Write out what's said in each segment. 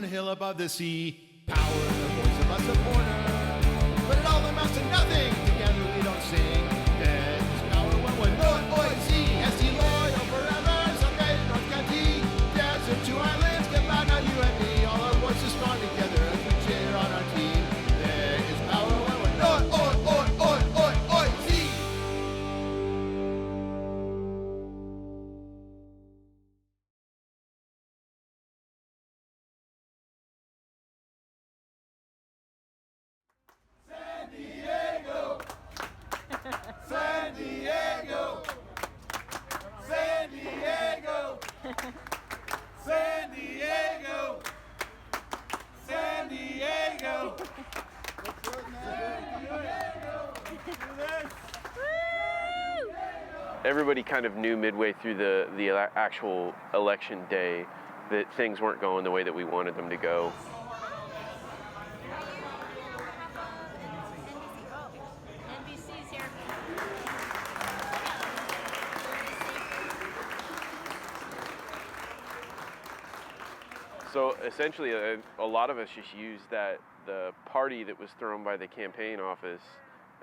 on a hill above the sea. Power in the voice of a supporter. But it all amounts to nothing. Together we don't sing. There's power when we're North Boise. ST loyal forever. Someday in North County. Desert to islands. Get loud now, you and me. All our voices strong together as we cheer on our team. There is power when we're North Boise. San Diego, San Diego, San Diego, San Diego. Everybody kind of knew midway through the actual election day that things weren't going the way that we wanted them to go. So essentially, a lot of us just used the party that was thrown by the campaign office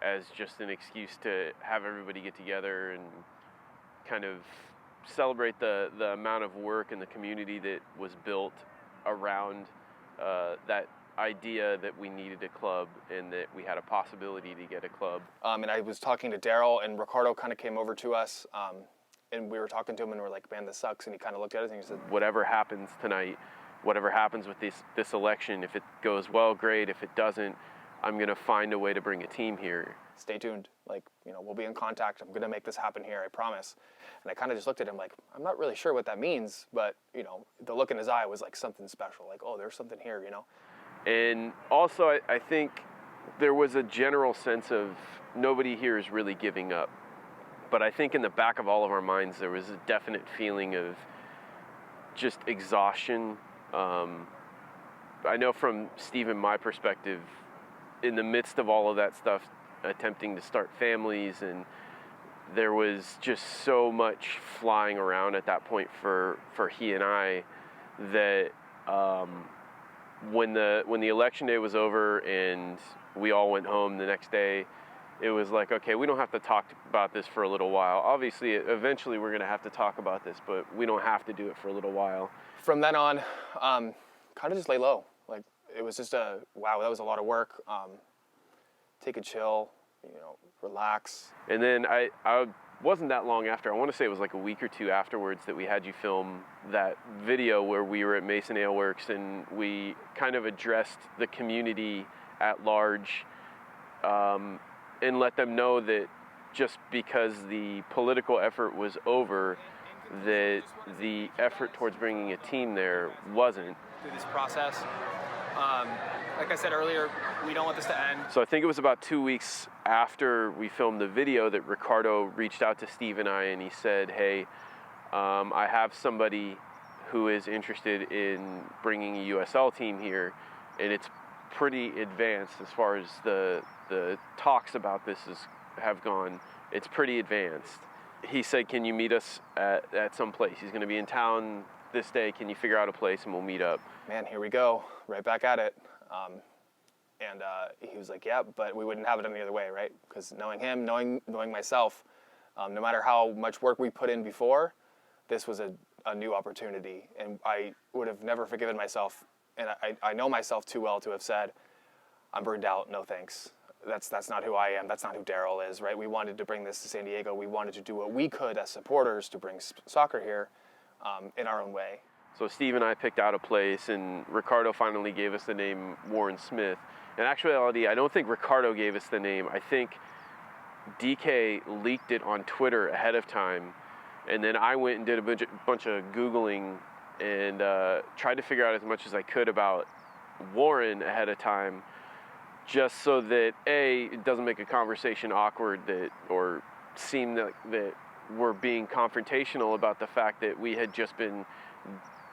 as just an excuse to have everybody get together and kind of celebrate the amount of work and the community that was built around that idea that we needed a club and that we had a possibility to get a club. And I was talking to Daryl, and Ricardo kind of came over to us, and we were talking to him, and we're like, man, this sucks. And he kind of looked at us and he said, whatever happens tonight, whatever happens with this election, if it goes well, great. If it doesn't, I'm going to find a way to bring a team here. Stay tuned. Like, we'll be in contact. I'm going to make this happen here, I promise. And I kind of just looked at him like, I'm not really sure what that means, but, the look in his eye was like something special, like, oh, there's something here, And also, I think there was a general sense of nobody here is really giving up. But I think in the back of all of our minds, there was a definite feeling of just exhaustion. I know from Steve and my perspective, in the midst of all of that stuff, attempting to start families, and there was just so much flying around at that point for he and I that when the election day was over and we all went home the next day, it was like, okay, we don't have to talk about this for a little while. Obviously, eventually we're going to have to talk about this, but we don't have to do it for a little while. From then on, kind of just lay low. Like, it was just wow, that was a lot of work. Take a chill, relax. And then I wasn't that long after, I want to say it was like a week or two afterwards, that we had you film that video where we were at Mason Ale Works and we kind of addressed the community at large, and let them know that just because the political effort was over, that the effort towards bringing a team there wasn't. Through this process, like I said earlier, we don't want this to end. So I think it was about 2 weeks after we filmed the video that Ricardo reached out to Steve and I, and he said, hey, I have somebody who is interested in bringing a USL team here, and it's pretty advanced as far as the talks about this have gone. It's pretty advanced. He said, can you meet us at some place? He's going to be in town this day. Can you figure out a place and we'll meet up? Man, here we go. Right back at it. And he was like, yeah, but we wouldn't have it any other way, right? Because knowing him, knowing myself, no matter how much work we put in before, this was a new opportunity. And I would have never forgiven myself. And I know myself too well to have said, I'm burned out, no thanks. That's not who I am. That's not who Daryl is, right? We wanted to bring this to San Diego. We wanted to do what we could as supporters to bring soccer here in our own way. So Steve and I picked out a place, and Ricardo finally gave us the name Warren Smith. In actuality, I don't think Ricardo gave us the name. I think DK leaked it on Twitter ahead of time, and then I went and did a bunch of Googling and tried to figure out as much as I could about Warren ahead of time, just so that it doesn't make a conversation awkward, or seem that we're being confrontational about the fact that we had just been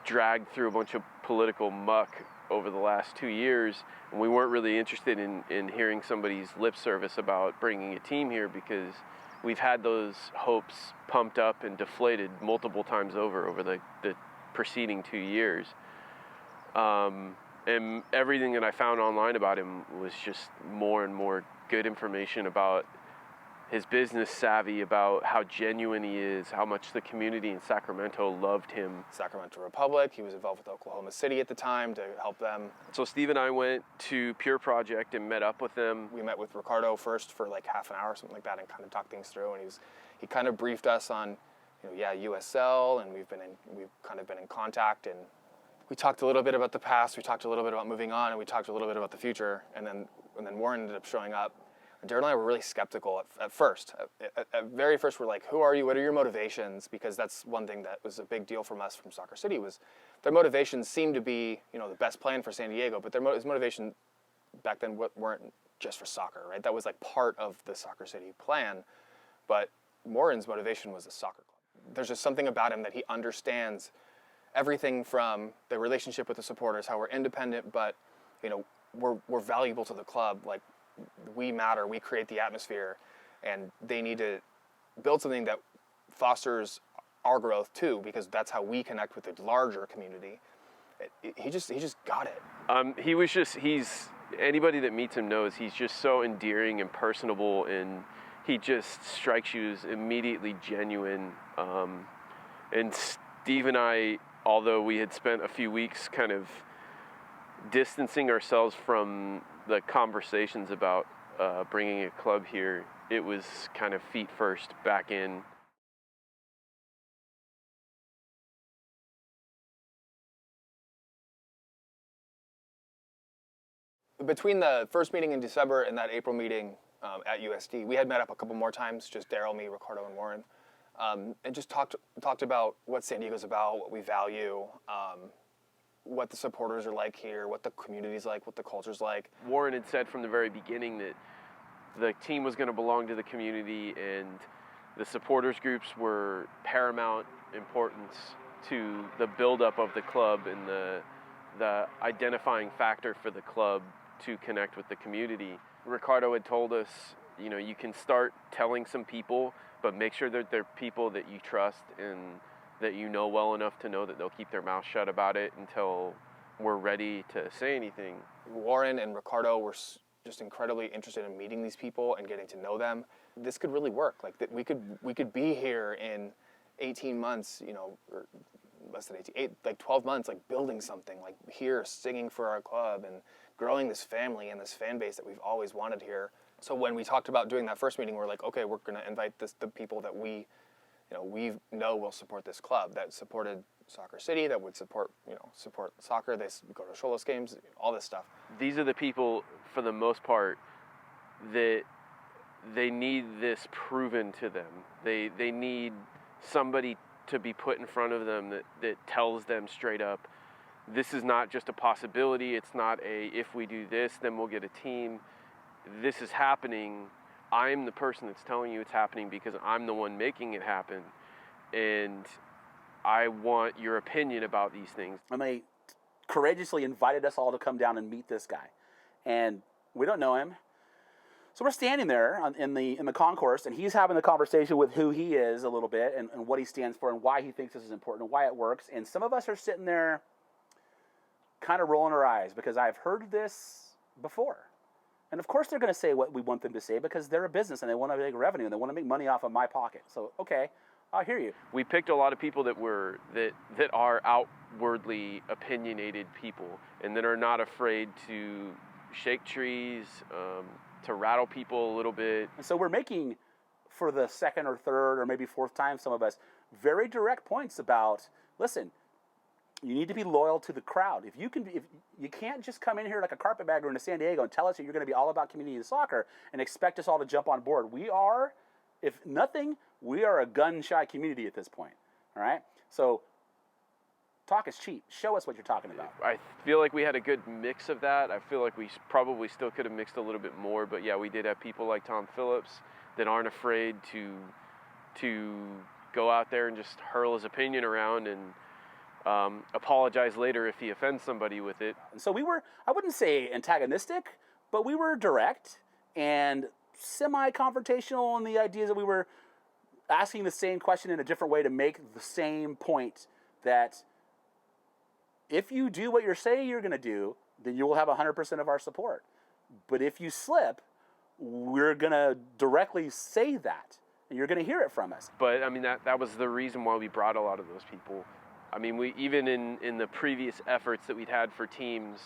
dragged through a bunch of political muck over the last 2 years, and we weren't really interested in hearing somebody's lip service about bringing a team here, because we've had those hopes pumped up and deflated multiple times over the preceding 2 years. And everything that I found online about him was just more and more good information about his business savvy, about how genuine he is, how much the community in Sacramento loved him. Sacramento Republic, he was involved with Oklahoma City at the time to help them. So Steve and I went to Pure Project and met up with them. We met with Ricardo first for like half an hour or something like that and kind of talked things through, and he kind of briefed us on, USL, and we've kind of been in contact, and we talked a little bit about the past, we talked a little bit about moving on, and we talked a little bit about the future, and then Warren ended up showing up. Daryl and I were really skeptical at first. At very first, we're like, who are you? What are your motivations? Because that's one thing that was a big deal from us from Soccer City, was their motivations seemed to be, the best plan for San Diego, but his motivation back then weren't just for soccer, right? That was like part of the Soccer City plan, but Warren's motivation was a soccer club. There's just something about him that he understands everything from the relationship with the supporters, how we're independent, but we're valuable to the club. Like, we matter, we create the atmosphere, and they need to build something that fosters our growth too, because that's how we connect with the larger community. He just got it. Anybody that meets him knows he's just so endearing and personable, and he just strikes you as immediately genuine. And Steve and I, although we had spent a few weeks kind of distancing ourselves from the conversations about bringing a club here, it was kind of feet first back in. Between the first meeting in December and that April meeting at USD, we had met up a couple more times, just Daryl, me, Ricardo, and Warren, and just talked about what San Diego's about, what we value, what the supporters are like here, what the community's like, what the culture's like. Warren had said from the very beginning that the team was going to belong to the community, and the supporters groups were paramount importance to the buildup of the club and the identifying factor for the club to connect with the community. Ricardo had told us, you can start telling some people, but make sure that they're people that you trust and that you know well enough to know that they'll keep their mouth shut about it until we're ready to say anything. Warren and Ricardo were just incredibly interested in meeting these people and getting to know them. This could really work. Like, that we could be here in 18 months, or less than 18, 12 months, like building something, like here singing for our club and growing this family and this fan base that we've always wanted here. So when we talked about doing that first meeting, we're like, okay, we're going to invite the people that we know will support this club, that supported Soccer City, that would support soccer. They go to Cholos games, all this stuff. These are the people, for the most part, that they need this proven to them. They need somebody to be put in front of them that tells them straight up, this is not just a possibility. It's not if we do this, then we'll get a team. This is happening. I'm the person that's telling you it's happening because I'm the one making it happen, and I want your opinion about these things. And they courageously invited us all to come down and meet this guy, and we don't know him, so we're standing there in the concourse, and he's having the conversation with who he is a little bit, and what he stands for, and why he thinks this is important, and why it works. And some of us are sitting there, kind of rolling our eyes, because I've heard this before. And of course they're going to say what we want them to say, because they're a business and they want to make revenue and they want to make money off of my pocket. So, okay, I'll hear you. We picked a lot of people that are outwardly opinionated people, and that are not afraid to shake trees, to rattle people a little bit. And so we're making, for the second or third or maybe fourth time, some of us, very direct points about, listen, you need to be loyal to the crowd. If you can't just come in here like a carpetbagger into San Diego and tell us that you're going to be all about community and soccer and expect us all to jump on board. We are, if nothing, we are a gun-shy community at this point. All right? So talk is cheap. Show us what you're talking about. I feel like we had a good mix of that. I feel like we probably still could have mixed a little bit more, but yeah, we did have people like Tom Phillips that aren't afraid to go out there and just hurl his opinion around and apologize later if he offends somebody with it. And so we were, I wouldn't say antagonistic, but we were direct and semi-confrontational in the ideas that we were asking the same question in a different way to make the same point that if you do what you're saying you're going to do, then you will have 100% of our support. But if you slip, we're going to directly say that, and you're going to hear it from us. But, I mean, that was the reason why we brought a lot of those people. I mean, we even in the previous efforts that we'd had for teams,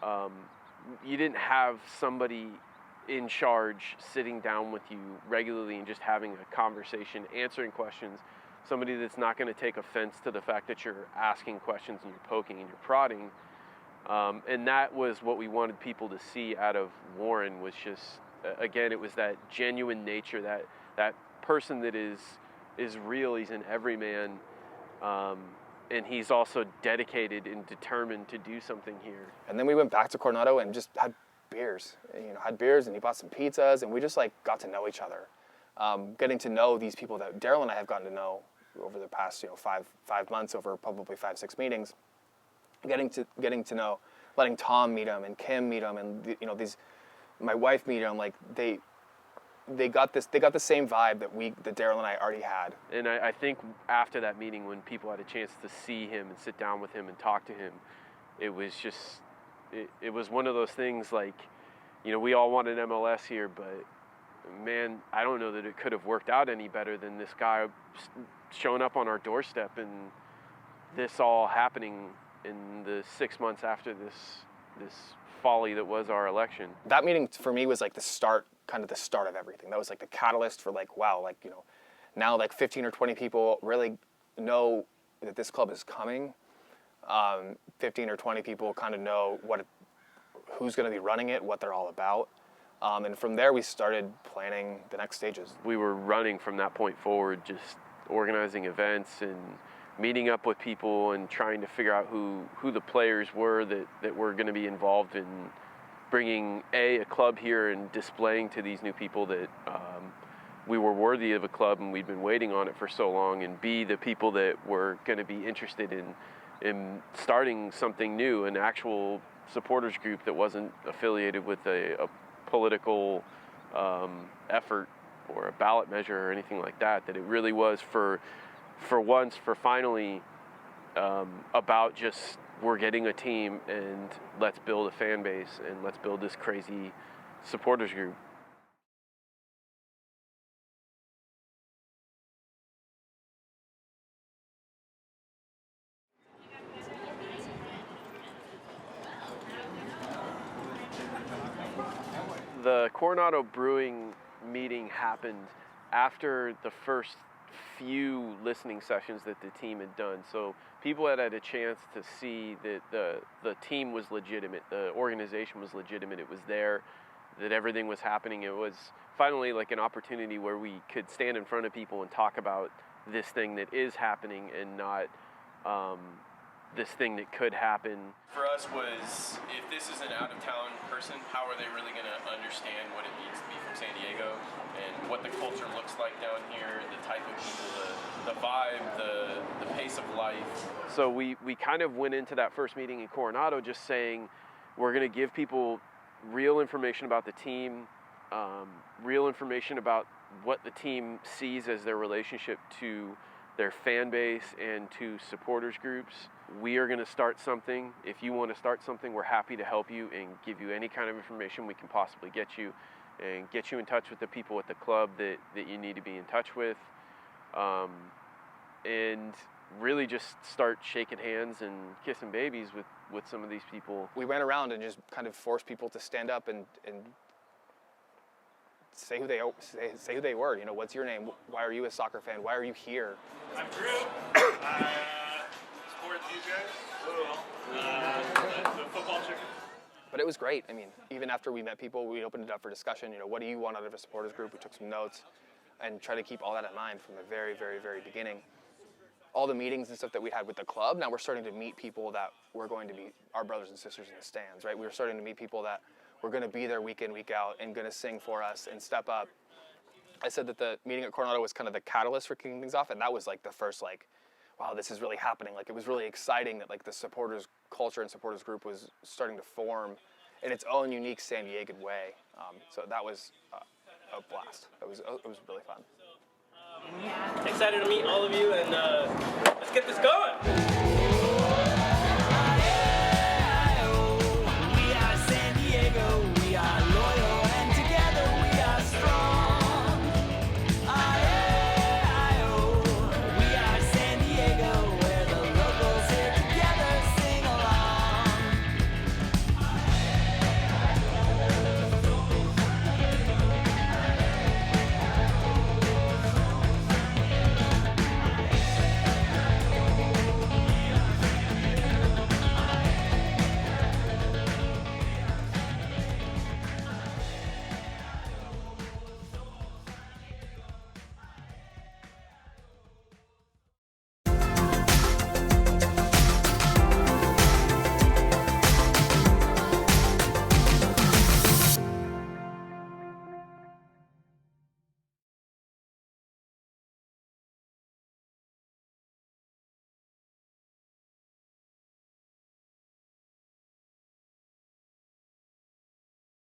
you didn't have somebody in charge sitting down with you regularly and just having a conversation, answering questions, somebody that's not going to take offense to the fact that you're asking questions and you're poking and you're prodding. And that was what we wanted people to see out of Warren, was just, again, it was that genuine nature, that person that is real. He's an everyman, and he's also dedicated and determined to do something here. And then we went back to Coronado and just had beers, and he bought some pizzas, and we just like got to know each other, getting to know these people that Daryl and I have gotten to know over the past 5 months, over probably 5-6 meetings, getting to know, letting Tom meet him and Kim meet him, and my wife meet him. Like they got the same vibe that Daryl and I already had. And I think after that meeting, when people had a chance to see him and sit down with him and talk to him, it was just, it was one of those things like, we all wanted MLS here, but man, I don't know that it could have worked out any better than this guy showing up on our doorstep and this all happening in the 6 months after this folly that was our election. That meeting for me was like the start of everything. That was like the catalyst for like, wow, like, now like 15 or 20 people really know that this club is coming. 15 or 20 people kind of know who's going to be running it, what they're all about. And from there, we started planning the next stages. We were running from that point forward, just organizing events and meeting up with people and trying to figure out who the players were that were going to be involved in bringing a club here and displaying to these new people that we were worthy of a club and we'd been waiting on it for so long, and B, the people that were going to be interested in starting something new, an actual supporters group that wasn't affiliated with a political effort or a ballot measure or anything like that, that it really was for finally about just, we're getting a team and let's build a fan base and let's build this crazy supporters group. The Coronado Brewing meeting happened after the first few listening sessions that the team had done. So people had a chance to see that the team was legitimate, the organization was legitimate, it was there, that everything was happening. It was finally like an opportunity where we could stand in front of people and talk about this thing that is happening and not this thing that could happen. For us was, if this is an out-of-town person, how are they really going to understand what it means to be from San Diego and what the culture looks like down here, the type of people, the vibe, the pace of life. So we kind of went into that first meeting in Coronado just saying, we're going to give people real information about the team, real information about what the team sees as their relationship to their fan base and to supporters groups. We are going to start something. If you want to start something, we're happy to help you and give you any kind of information we can possibly get you, and get you in touch with the people at the club that you need to be in touch with, and really just start shaking hands and kissing babies with some of these people. We went around and just kind of forced people to stand up and say who they were. What's your name? Why are you a soccer fan? Why are you here? I'm Drew. I support these guys. The football chicken. But it was great. I mean, even after we met people, we opened it up for discussion. What do you want out of a supporters group? We took some notes and tried to keep all that in mind from the very, very, very beginning. All the meetings and stuff that we had with the club, now we're starting to meet people that were going to be our brothers and sisters in the stands, right? We were starting to meet people that were going to be there week in, week out, and going to sing for us and step up. I said that the meeting at Coronado was kind of the catalyst for kicking things off, and that was like the first, like, wow, this is really happening. Like, it was really exciting that like the supporters culture and supporters group was starting to form in its own unique San Diego way. So that was a blast. It was really fun. Excited to meet all of you, and let's get this going.